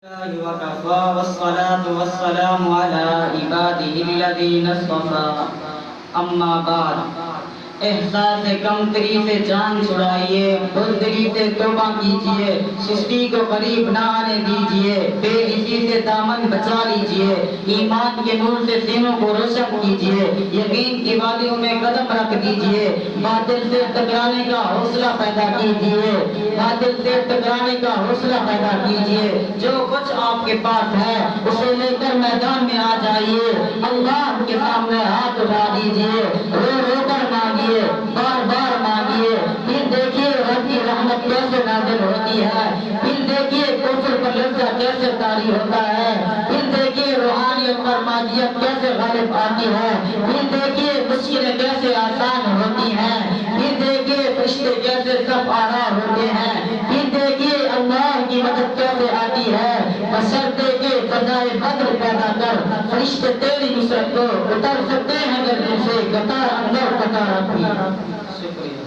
وكفى والصلاة والسلام على عباده الذين اصطفى اما بعد احساس کمتری سے جان چھڑائیے، بزدلی سے توبہ کیجیے، سستی کو قریب نہ آنے دیجیے، بے عزتی سے دامن بچا لیجیے، ایمان کے نور سے سینوں کو روشن کیجیے، یقین کی وادیوں میں قدم رکھ دیجیے، باطل سے ٹکرانے کا حوصلہ پیدا کیجیے، باطل سے ٹکرانے کا حوصلہ پیدا کیجیے، جو کچھ آپ کے پاس ہے اسے لے کر میدان میں آ جائیے، اللہ کے سامنے ہاتھ اٹھا دیجیے، رو رو کر مانگیے، بار بار مانگیے، پھر دیکھیے رب کی رحمت کیسے نازل ہوتی ہے، پھر دیکھیے کفر پر لفظ کیسے طاری ہوتا ہے، پھر دیکھیے روحانیت پر مادیت کیسے غالب آتی ہے، پھر دیکھیے مشکلیں کیسے آسان ہوتی ہیں، پھر دیکھیے فرشتے کیسے سب آرا ہوتے ہیں، پھر دیکھیے اللہ کی مدد کیسے آتی ہے، بشرطے کے فضائے بدر پیدا کر فرشتے تیری نصرت کو اتر سکتے ہیں اگر تم سے قطار اندر قطار آتی ہے۔ شکریہ۔